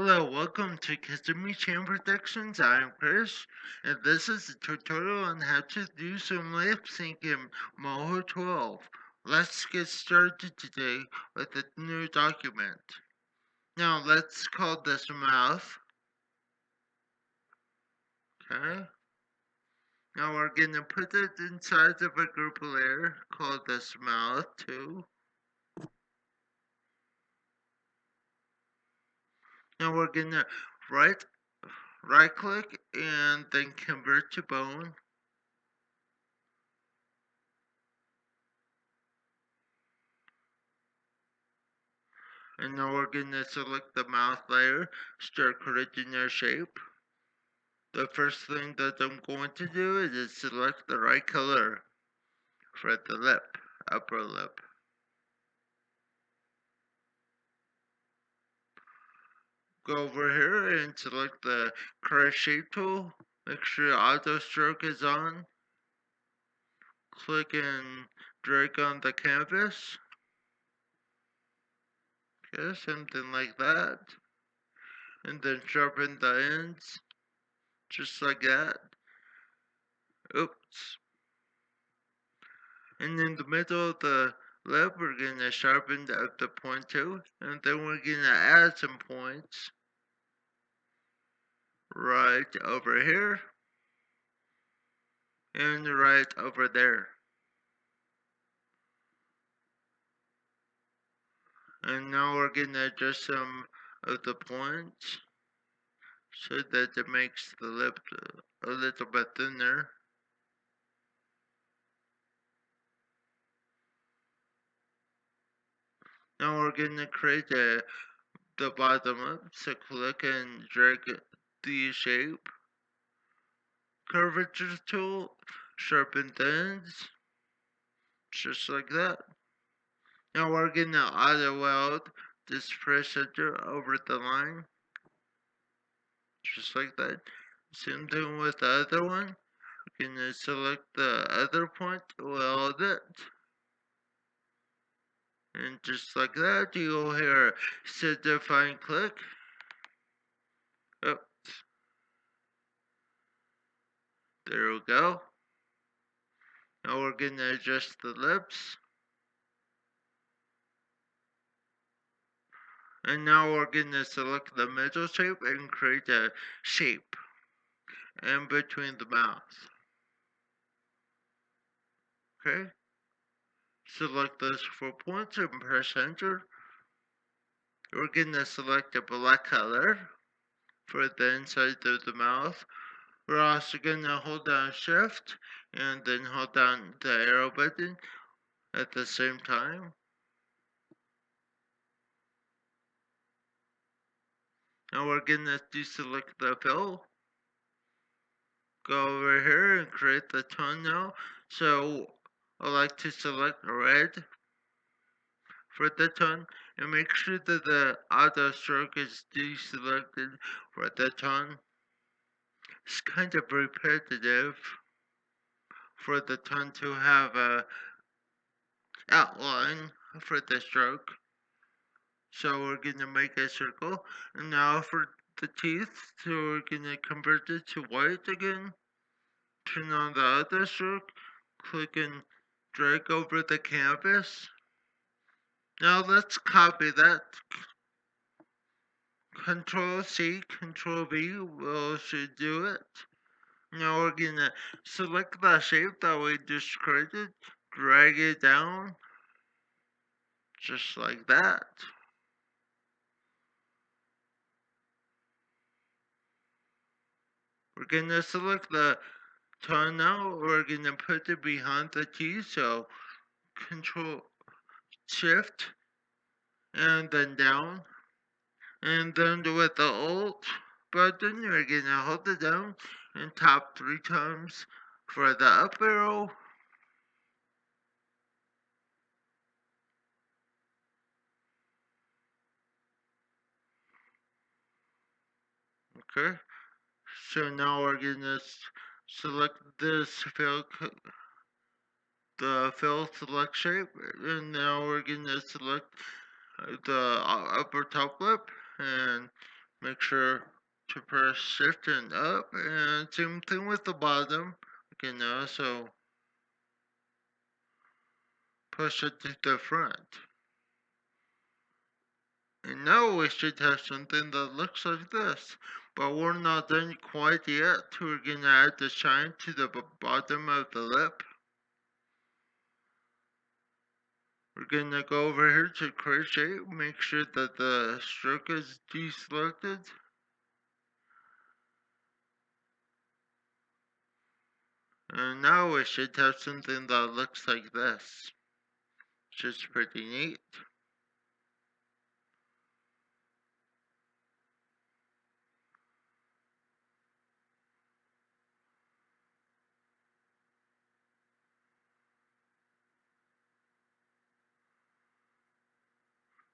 Hello, welcome to Kizumi Chain Productions. I'm Chris, and this is a tutorial on how to do some lip sync in MOHO 12. Let's get started today with a new document. Now let's call this mouth. Okay. Now we're gonna put it inside of a group layer called this mouth too. Now we're gonna right click and then convert to bone. And now we're going to select the mouth layer, start creating our shape. The first thing that I'm going to do is select the right color for the lip, upper lip. Go over here and select the correct shape tool. Make sure auto stroke is on. Click and drag on the canvas. Okay, something like that. And then sharpen the ends, just like that. Oops. And in the middle of the lip, we're going to sharpen the point too. And then we're going to add some points right over here and right over there. And now we're going to adjust some of the points so that it makes the lip a little bit thinner. Now we're going to create the bottom lip. So click and drag the shape. Curvature tool, sharpen the ends, just like that. Now we're gonna auto weld this pressure over the line, just like that. Same thing with the other one. We're gonna select the other point, weld it, and just like that, you'll hear set define click. Oh, there we go. Now we're gonna adjust the lips. And now we're gonna select the middle shape and create a shape in between the mouth. Okay? Select those 4 points and press enter. We're gonna select a black color for the inside of the mouth. We're also gonna hold down shift and then hold down the arrow button at the same time. Now we're gonna deselect the fill. Go over here and create the tone now. So I like to select red for the tone and make sure that the auto stroke is deselected for the tone. It's kind of repetitive for the tone to have a outline for the stroke. So we're gonna make a circle. And now for the teeth, so we're gonna convert it to white again. Turn on the other stroke, click and drag over the canvas. Now let's copy that. Control C, Control V should do it. Now we're gonna select the shape that we just created, drag it down, just like that. We're gonna select the tone now, we're gonna put it behind the T, so Control Shift and then down. And then with the Alt button, we're gonna hold it down and tap 3 times for the up arrow. Okay, so now we're gonna select this the fill select shape, and now we're gonna select the upper top lip and Make sure to press shift and up, and same thing with the bottom. You can also push it to the front. And now we should have something that looks like this. But we're not done quite yet. We're gonna add the shine to the bottom of the lip. We're gonna go over here to create shape, make sure that the stroke is deselected. And now we should have something that looks like this. Which is pretty neat.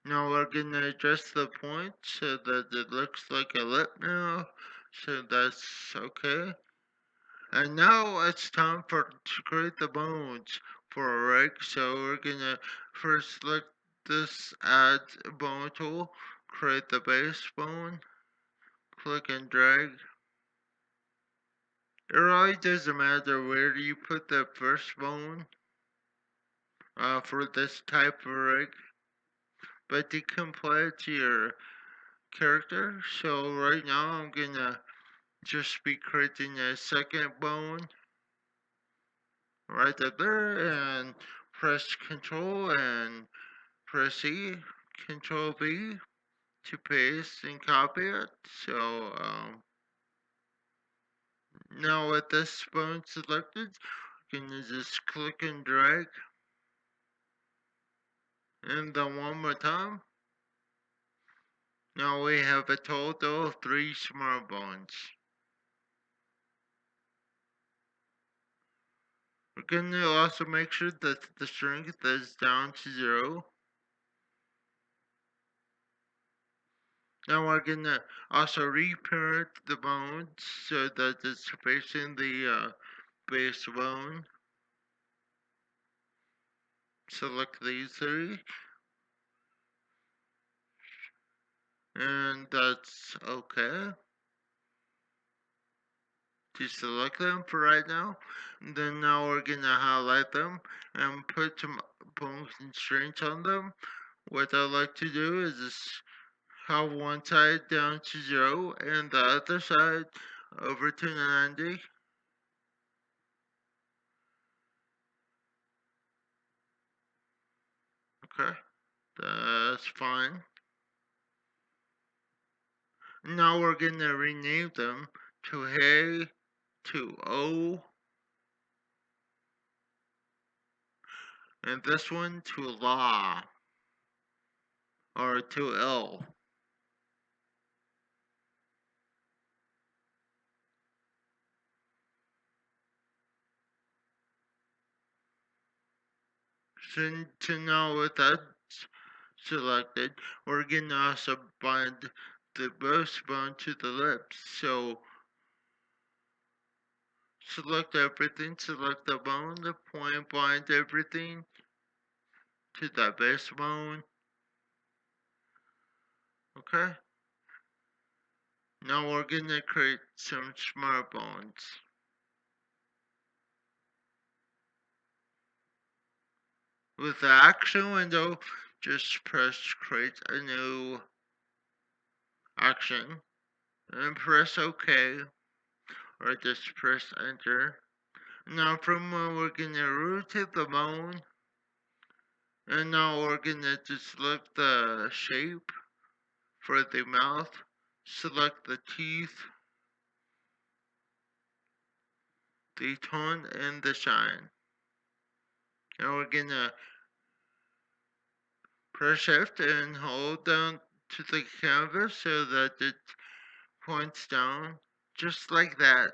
Now we're gonna adjust the point so that it looks like a lip now. So that's okay. And now it's time to create the bones for a rig. So we're gonna first select this add bone tool, create the base bone, click and drag. It really doesn't matter where you put the first bone for this type of rig, but you can apply it to your character. So right now I'm gonna just be creating a second bone right up there, and press Control and press E, Control V to paste and copy it. So now with this bone selected, you can just click and drag, and then one more time. Now we have a total of 3 smart bones. We're going to also make sure that the strength is down to 0. Now we're going to also reparent the bones so that it's facing the base bone. Select these 3. And that's okay. Deselect them for right now. And then now we're gonna highlight them and put some bone constraints on them. What I like to do is just have one side down to 0 and the other side over to 90. Okay, that's fine. Now we're gonna rename them to Hey, to O, and this one to La, or to L. So to know with that selected, we're gonna also bind the breastbone to the lips. So select everything, select the bone, the point, bind everything to the breastbone. Okay. Now we're gonna create some smart bones. With the action window, just press create a new action and press OK, or just press enter. Now from we're gonna rotate the bone, and now we're gonna just select the shape for the mouth, select the teeth, the tone, and the shine. And we're gonna press shift and hold down to the canvas so that it points down, just like that.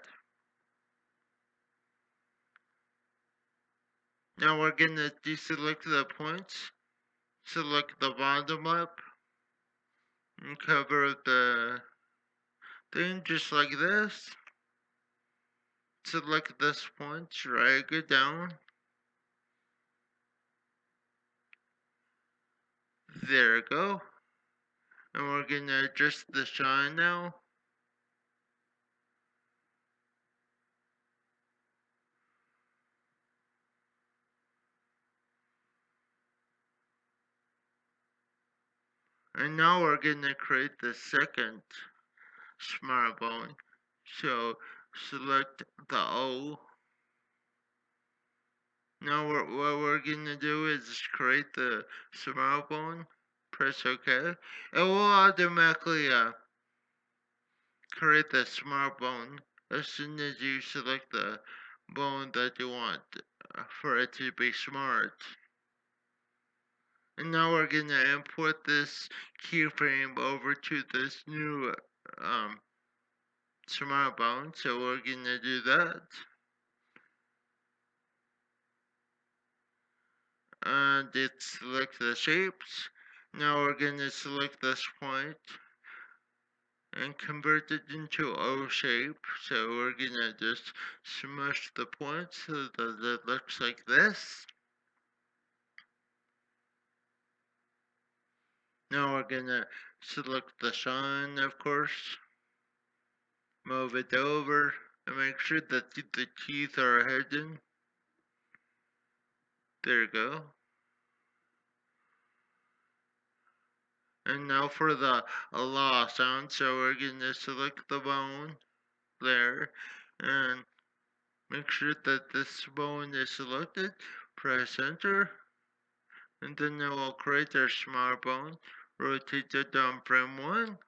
Now we're gonna deselect the points, select the bottom up, and cover the thing just like this. Select this point, drag it down. There we go. And we're gonna adjust the shine now. And now we're gonna create the second smart bone. So select the O. Now what we're gonna do is create the smart bone. Press OK. It will automatically create the smart bone as soon as you select the bone that you want for it to be smart. And now we're gonna import this keyframe over to this new um, smart bone. So we're gonna do that. And it select the shapes. Now we're gonna select this point and convert it into O shape. So we're gonna just smush the point so that it looks like this. Now we're gonna select the shine, of course, move it over, and make sure that the teeth are hidden. There you go. And now for the la sound, so we're gonna select the bone there, and make sure that this bone is selected, press enter, and then it will create our smart bone, rotate it down frame 1.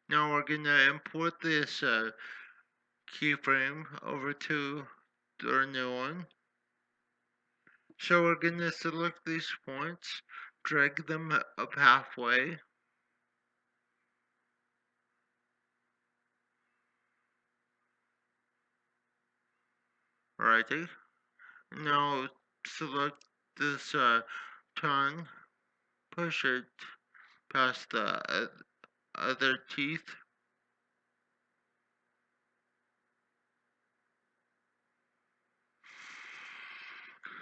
Now we're gonna import this keyframe over to our new one. So we're gonna select these points, drag them up halfway. Righty. Now select this tongue, push it past the other teeth.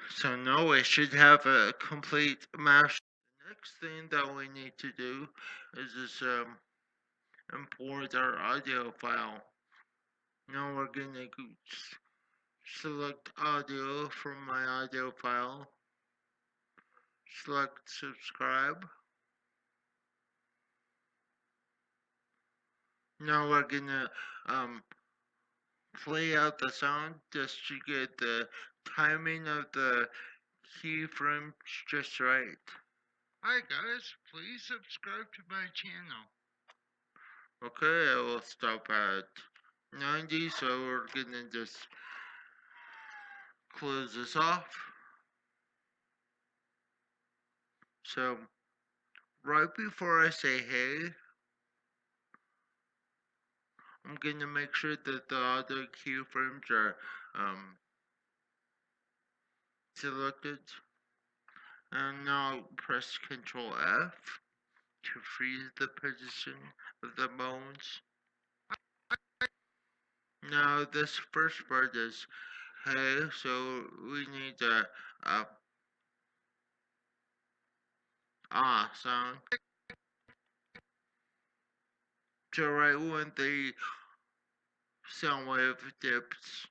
So now we should have a complete mash. The next thing that we need to do is just import our audio file. Now we're gonna select audio from my audio file, select subscribe. Now we're gonna play out the sound just to get the timing of the keyframes just right. Hi guys, please subscribe to my channel. Okay, I will stop at 90, so we're gonna just close this off. So, right before I say hey, I'm gonna make sure that the other keyframes are selected. And now press Ctrl F to freeze the position of the bones. Now this first part is hey, so we need a sound. So right when the sound wave dips,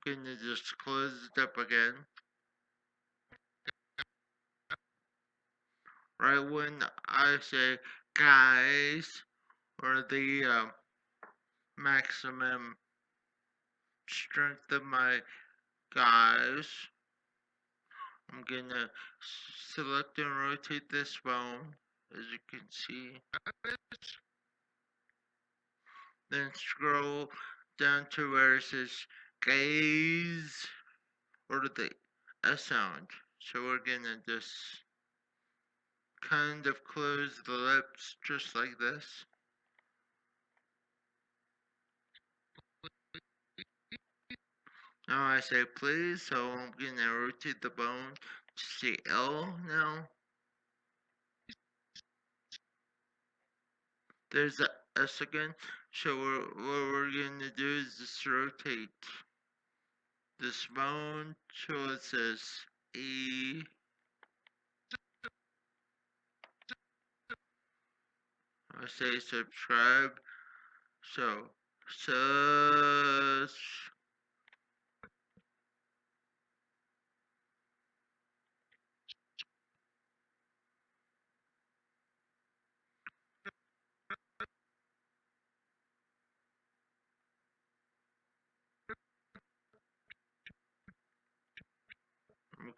I'm gonna just close it up again. Right when I say guys, or the maximum strength of my guys, I'm gonna select and rotate this bone, as you can see. Then scroll down to where it says gaze, or the S sound. So we're gonna just kind of close the lips just like this. Now I say please, so I'm gonna rotate the bone to say L now. There's the S again. So what we're gonna do is just rotate this bone till it says E. I say subscribe. So, sus.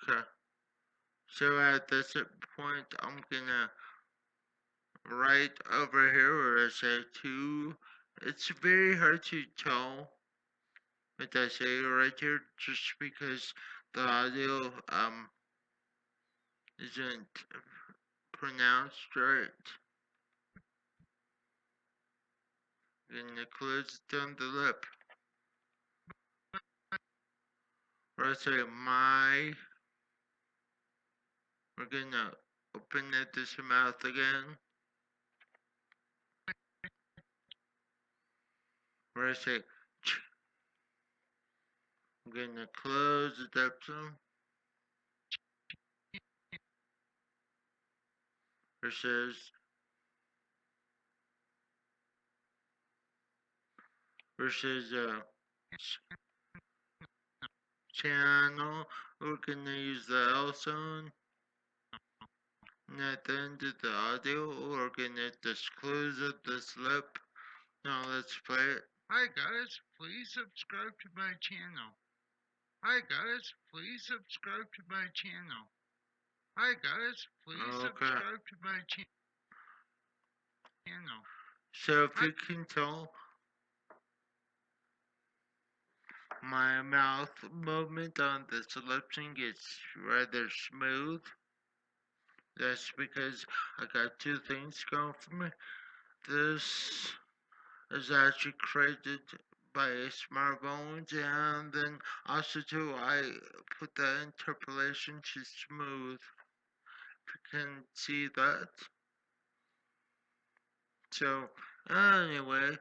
Okay. So at this point, I'm gonna write over here where I say two. It's very hard to tell what I say right here just because the audio isn't pronounced right. Gonna close down the lip. Where I say my. We're gonna open it this mouth again. Where I say ch. I'm gonna close it up some. Versus versus channel. We're gonna use the L sound. And at the end of the audio, we're gonna disclose it this lip. Now let's play it. Hi guys, please subscribe to my channel. Hi guys, please subscribe to my channel. Hi guys, please subscribe to my channel. So if you can tell, my mouth movement on this lip sync is rather smooth. That's because I got two things going for me. This is actually created by smartphones, and then also too I put the interpolation to smooth. If you can see that. So anyway,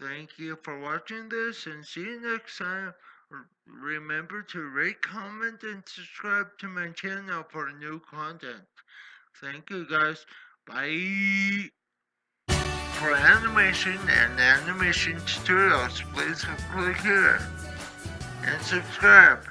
thank you for watching this, and see you next time. Remember to rate, comment, and subscribe to my channel for new content. Thank you guys. Bye. For animation and animation tutorials, please click here and subscribe.